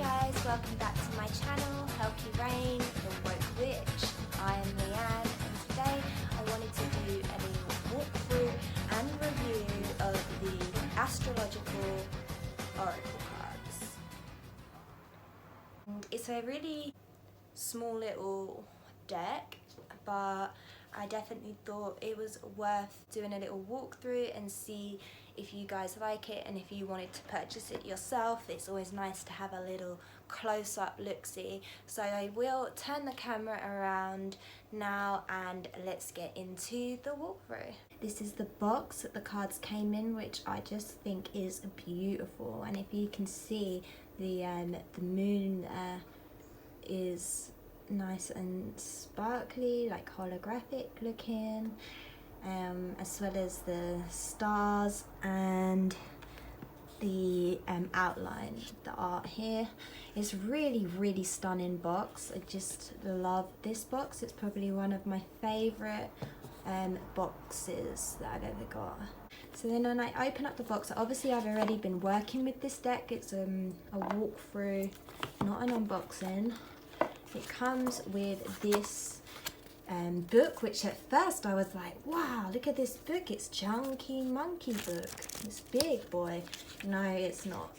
guys, welcome back to my channel, Help You Reign, the Woke Witch. I am Leanne and today I wanted to do a little walkthrough and review of the Astrological Oracle cards. It's a really small little deck, but I definitely thought it was worth doing a little walkthrough and see if you guys like it, and if you wanted to purchase it yourself. It's always nice to have a little close-up look-see. So I will turn the camera around now and let's get into the walkthrough. This is the box that the cards came in, which I just think is beautiful. And if you can see, the moon is nice and sparkly, like holographic looking, as well as the stars and the outline, the art here. It's really stunning box. I just love this box. It's probably one of my favorite boxes that I've ever got. So then when I open up the box, obviously I've already been working with this deck. It's a walkthrough, not an unboxing. It comes with this book, which at first I was like, wow, look at this book, it's chunky monkey book, it's big boy. No, it's not.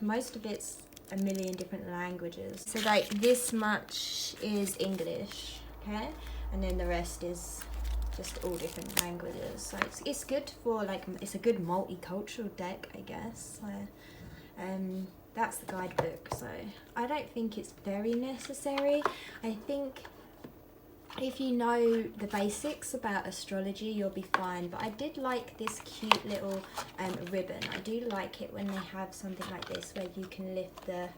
Most of it's a million different languages. So like this much is English, okay? And then the rest is just all different languages. So it's good for like, it's a good multicultural deck, I guess. That's the guidebook, so I don't think it's very necessary. I think if you know the basics about astrology, you'll be fine. But I did like this cute little ribbon. I do like it when they have something like this where you can lift the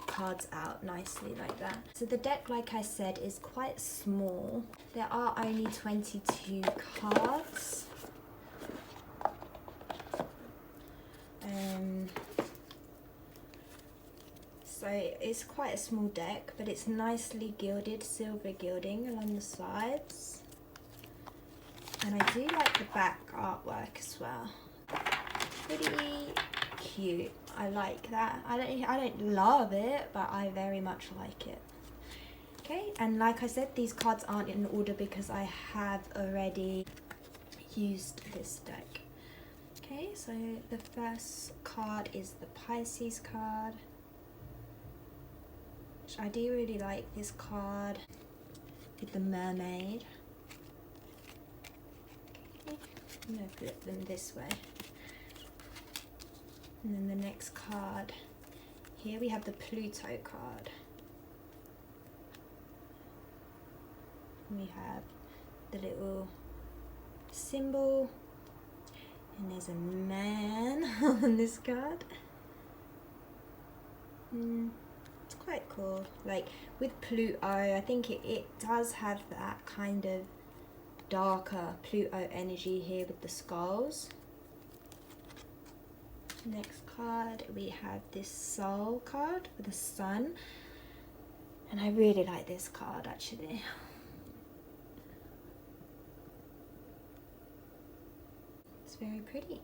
cards out nicely like that. So the deck, like I said, is quite small. There are only 22 cards. So it's quite a small deck, but it's nicely gilded, silver gilding along the sides. And I do like the back artwork as well. Pretty cute. I like that. I don't love it, but I very much like it. Okay, and like I said, these cards aren't in order because I have already used this deck. Okay, so the first card is the Pisces card. I do really like this card with the mermaid. Okay, I'm going to flip them this way. And then the next card, here we have the Pluto card. And we have the little symbol, and there's a man on this card. It's quite cool. Like with Pluto, I think it does have that kind of darker Pluto energy here with the skulls. Next card, we have this Soul card with the sun, and I really like this card actually. It's very pretty.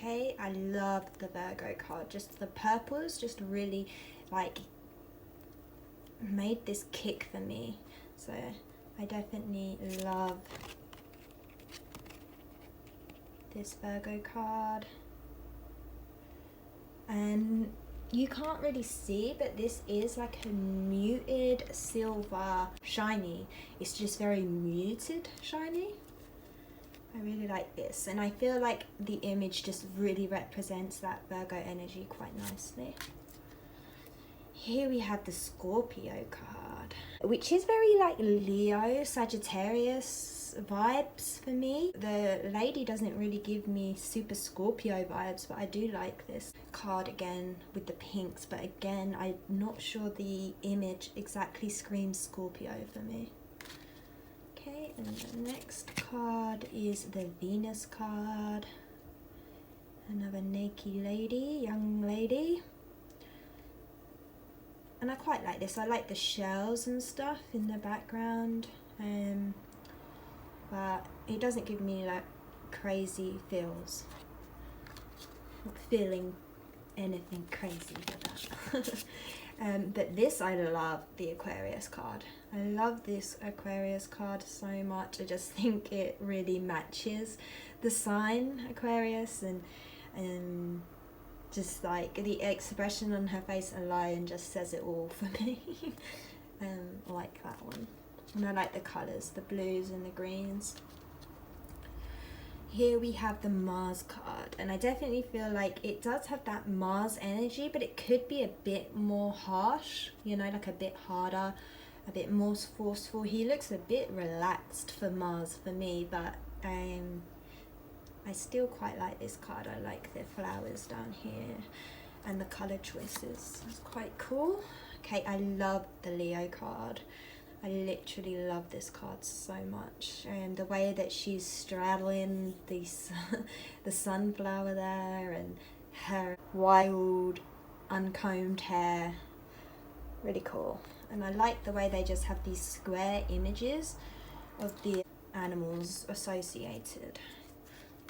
Okay, I love the Virgo card. Just the purples just really like made this kick for me. So I definitely love this Virgo card. And you can't really see, but this is like a muted silver shiny. It's just very muted shiny. I really like this, and I feel like the image just really represents that Virgo energy quite nicely. Here we have the Scorpio card, which is very like Leo, Sagittarius vibes for me. The lady doesn't really give me super Scorpio vibes, but I do like this card again with the pinks, but again, I'm not sure the image exactly screams Scorpio for me. Okay, and the next card is the Venus card. Another naked lady, young lady. And I quite like this. I like the shells and stuff in the background. But it doesn't give me like crazy feels. Not feeling anything crazy with that. But this, I love the Aquarius card. I love this Aquarius card so much. I just think it really matches the sign Aquarius, and just like the expression on her face alone just says it all for me. I like that one. And I like the colours, the blues and the greens. Here we have the Mars card, and I definitely feel like it does have that Mars energy, but it could be a bit more harsh, you know, like a bit harder, a bit more forceful. He looks a bit relaxed for Mars for me, but I still quite like this card. I like the flowers down here and the colour choices. It's quite cool. Okay, I love the Leo card. I literally love this card so much, and the way that she's straddling these the sunflower there, and her wild uncombed hair, really cool. And I like the way they just have these square images of the animals associated.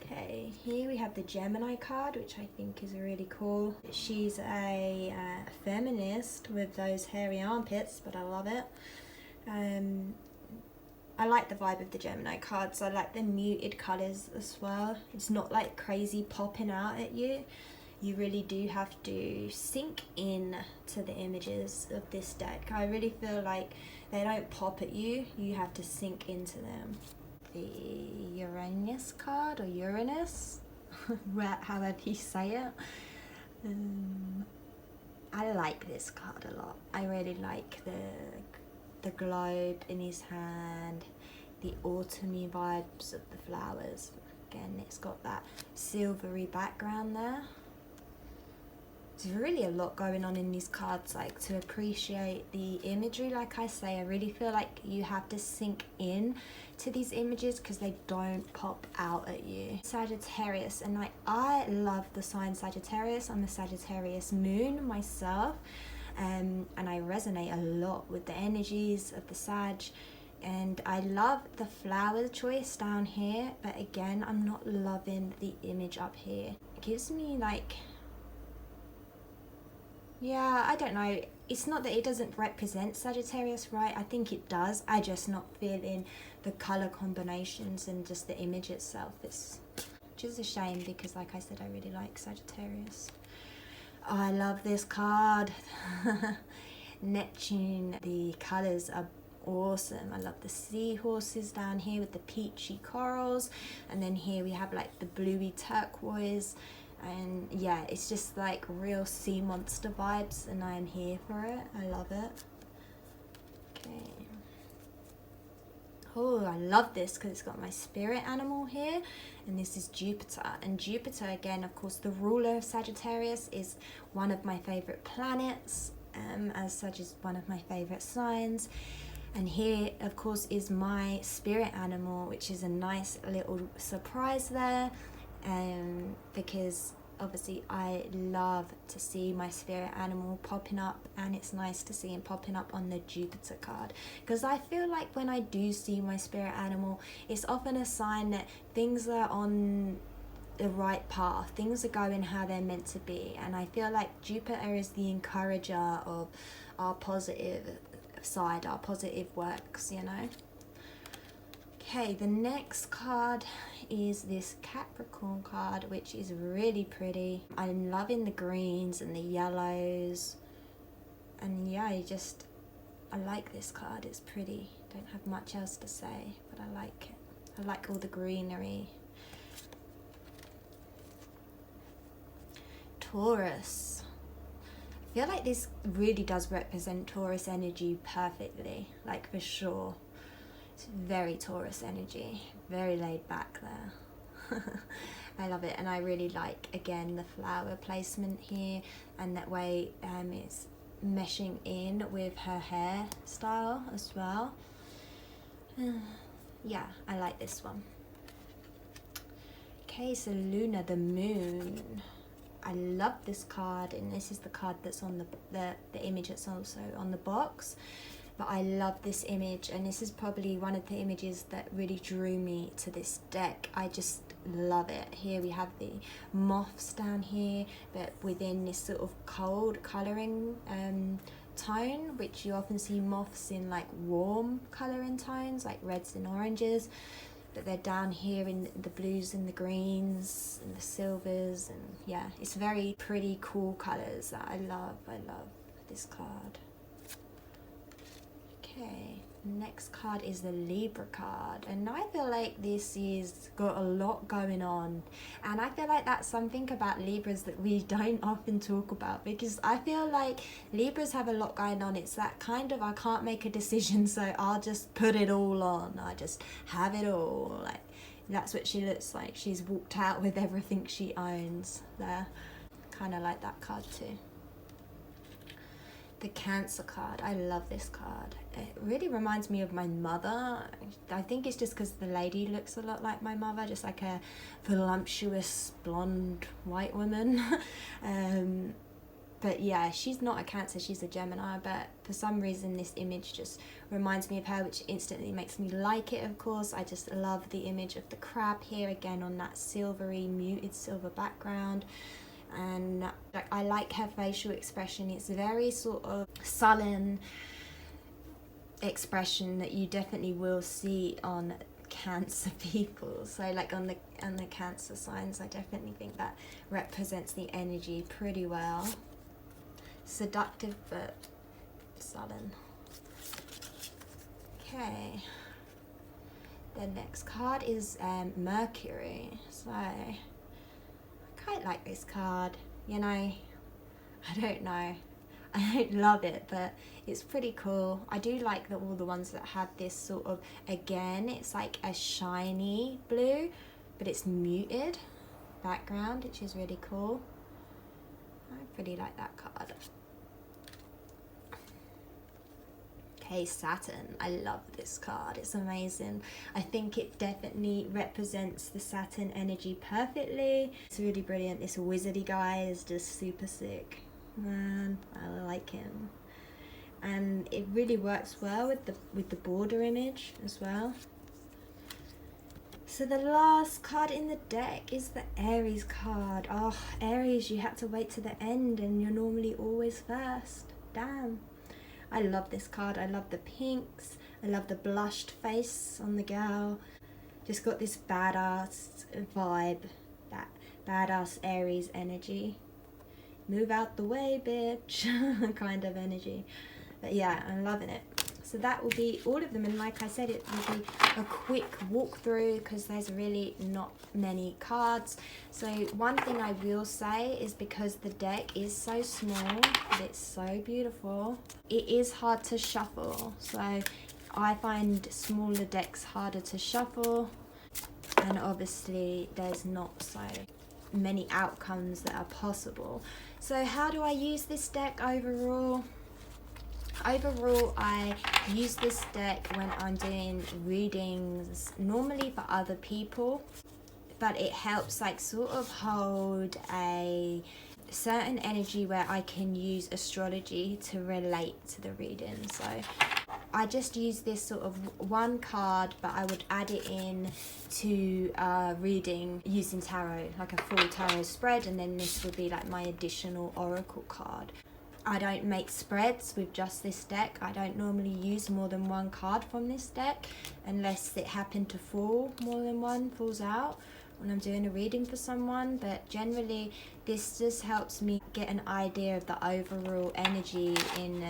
Okay, here we have the Gemini card, which I think is really cool. She's a feminist with those hairy armpits, but I love it. I like the vibe of the Gemini cards. I like the muted colours as well. It's not like crazy popping out at you. You really do have to sink in to the images of this deck. I really feel like they don't pop at you. You have to sink into them. The Uranus card, or Uranus, however you say it. I like this card a lot. I really like the globe in his hand, the autumny vibes of the flowers. Again, it's got that silvery background there. There's really a lot going on in these cards, like, to appreciate the imagery. Like I say, I really feel like you have to sink in to these images because they don't pop out at you. Sagittarius, and like, I love the sign Sagittarius. I'm a Sagittarius moon myself. And I resonate a lot with the energies of the Sag, and I love the flower choice down here, but again, I'm not loving the image up here. It gives me like, yeah, I don't know, it's not that it doesn't represent Sagittarius, right? I think it does. I just not feeling the color combinations and just the image itself. Which is a shame, because like I said, I really like Sagittarius. Oh, I love this card. Neptune, the colours are awesome. I love the seahorses down here with the peachy corals, and then here we have like the bluey turquoise, and yeah, it's just like real sea monster vibes, and I am here for it. I love it. Okay. Oh, I love this because it's got my spirit animal here, and this is Jupiter. And Jupiter, again, of course, the ruler of Sagittarius, is one of my favorite planets, as such is one of my favorite signs. And here, of course, is my spirit animal, which is a nice little surprise there, because obviously I love to see my spirit animal popping up, and it's nice to see him popping up on the Jupiter card, because I feel like when I do see my spirit animal, it's often a sign that things are on the right path, things are going how they're meant to be. And I feel like Jupiter is the encourager of our positive side, our positive works, you know. Okay, the next card is this Capricorn card, which is really pretty. I'm loving the greens and the yellows, and yeah, I like this card. It's pretty. Don't have much else to say, but I like it. I like all the greenery. Taurus. I feel like this really does represent Taurus energy perfectly, like for sure. It's very Taurus energy, very laid back there. I love it, and I really like, again, the flower placement here, and that way it's meshing in with her hairstyle as well. Yeah, I like this one. Okay, so Luna, the moon. I love this card, and this is the card that's on the image that's also on the box. but I love this image, and this is probably one of the images that really drew me to this deck. I just love it. Here we have the moths down here, but within this sort of cold colouring tone, which you often see moths in like warm colouring tones like reds and oranges, but they're down here in the blues and the greens and the silvers, and yeah, it's very pretty, cool colours that I love this card. Okay, next card is the Libra card, and I feel like this is got a lot going on, and I feel like that's something about Libras that we don't often talk about, because I feel like Libras have a lot going on. It's that kind of, I can't make a decision, so I'll just put it all on, I just have it all. Like, that's what she looks like. She's walked out with everything she owns there. Kind of like that card too. The Cancer card, I love this card. It really reminds me of my mother. I think it's just because the lady looks a lot like my mother, just like a voluptuous blonde white woman. But yeah, she's not a Cancer, she's a Gemini, but for some reason this image just reminds me of her, which instantly makes me like it, of course. I just love the image of the crab here, again on that silvery, muted silver background. And like, I like her facial expression. It's a very sort of sullen expression that you definitely will see on Cancer people. So like on the Cancer signs, I definitely think that represents the energy pretty well. Seductive but sullen. Okay, the next card is Mercury. So quite like this card, you know. I don't know, I don't love it, but it's pretty cool. I do like all the ones that have this sort of, again, it's like a shiny blue, but it's muted background, which is really cool. I pretty like that card. Okay, Saturn. I love this card. It's amazing. I think it definitely represents the Saturn energy perfectly. It's really brilliant. This wizardy guy is just super sick. Man, I like him. And it really works well with the border image as well. So the last card in the deck is the Aries card. Oh, Aries, you had to wait to the end, and you're normally always first. Damn. I love this card. I love the pinks. I love the blushed face on the girl. Just got this badass vibe, that badass Aries energy. Move out the way, bitch, kind of energy. But yeah, I'm loving it. So that will be all of them, and like I said, it will be a quick walkthrough because there's really not many cards. So one thing I will say is, because the deck is so small but it's so beautiful, it is hard to shuffle. So I find smaller decks harder to shuffle, and obviously there's not so many outcomes that are possible. So how do I use this deck overall? Overall, I use this deck when I'm doing readings, normally for other people, but it helps like sort of hold a certain energy where I can use astrology to relate to the reading. So I just use this sort of one card, but I would add it in to reading using tarot, like a full tarot spread, and then this would be like my additional oracle card. I don't make spreads with just this deck. I don't normally use more than one card from this deck unless it happened to fall, more than one falls out when I'm doing a reading for someone. But generally this just helps me get an idea of the overall energy in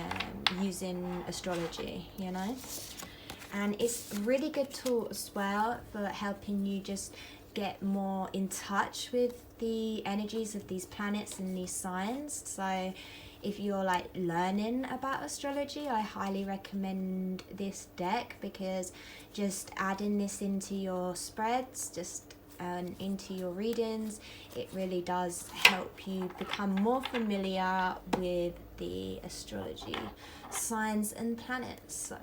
using astrology, you know. And it's a really good tool as well for helping you just get more in touch with the energies of these planets and these signs. So if you're like learning about astrology, I highly recommend this deck, because just adding this into your spreads, just into your readings, it really does help you become more familiar with the astrology signs and planets. So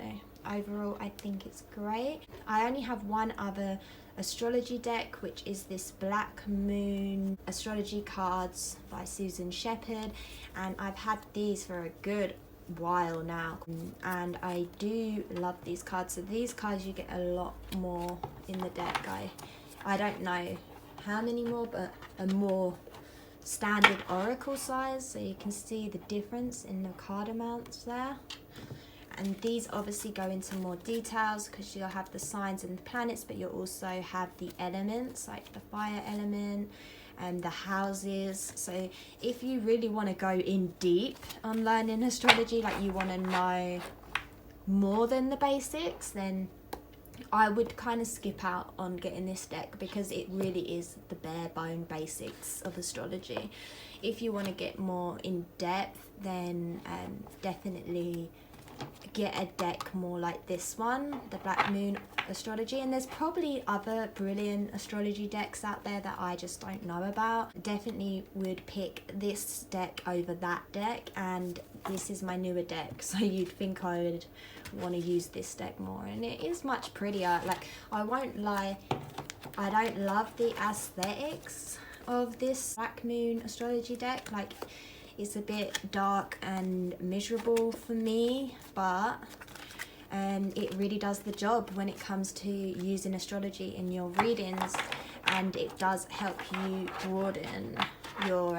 overall, I think it's great. I only have one other astrology deck, which is this Black Moon astrology cards by Susan Shepherd, and I've had these for a good while now, and I do love these cards. So these cards, you get a lot more in the deck. I don't know how many more, but a more standard oracle size, so you can see the difference in the card amounts there. And these obviously go into more details because you'll have the signs and the planets, but you'll also have the elements, like the fire element and the houses. So if you really want to go in deep on learning astrology, like you want to know more than the basics, then I would kind of skip out on getting this deck because it really is the bare bone basics of astrology. If you want to get more in depth, then definitely get a deck more like this one, the Black Moon Astrology. And there's probably other brilliant astrology decks out there that I just don't know about. Definitely would pick this deck over that deck, and this is my newer deck, so you'd think I would want to use this deck more, and it is much prettier. Like, I won't lie, I don't love the aesthetics of this Black Moon Astrology deck. Like, it's a bit dark and miserable for me, but it really does the job when it comes to using astrology in your readings, and it does help you broaden your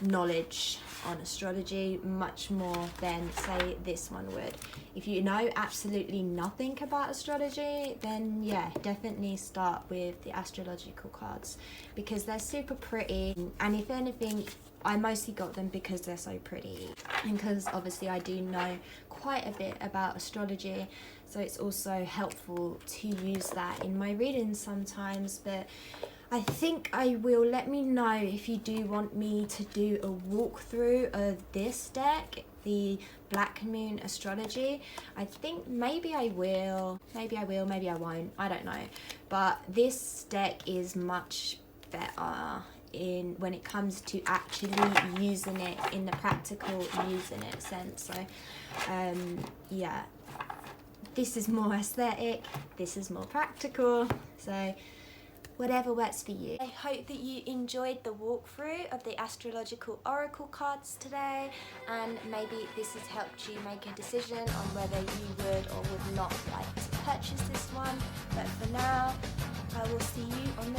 knowledge on astrology much more than, say, this one would. If you know absolutely nothing about astrology, then yeah, definitely start with the astrological cards because they're super pretty, and if anything, I mostly got them because they're so pretty, and because obviously I do know quite a bit about astrology, so it's also helpful to use that in my readings sometimes. But I think I will. Let me know if you do want me to do a walkthrough of this deck, the Black Moon Astrology. I think maybe I will, maybe I won't, I don't know. But this deck is much better in when it comes to actually using it in the practical using it sense. So yeah, this is more aesthetic, this is more practical, so whatever works for you. I hope that you enjoyed the walkthrough of the astrological oracle cards today, and maybe this has helped you make a decision on whether you would or would not like to purchase this one. But for now, I will see you on the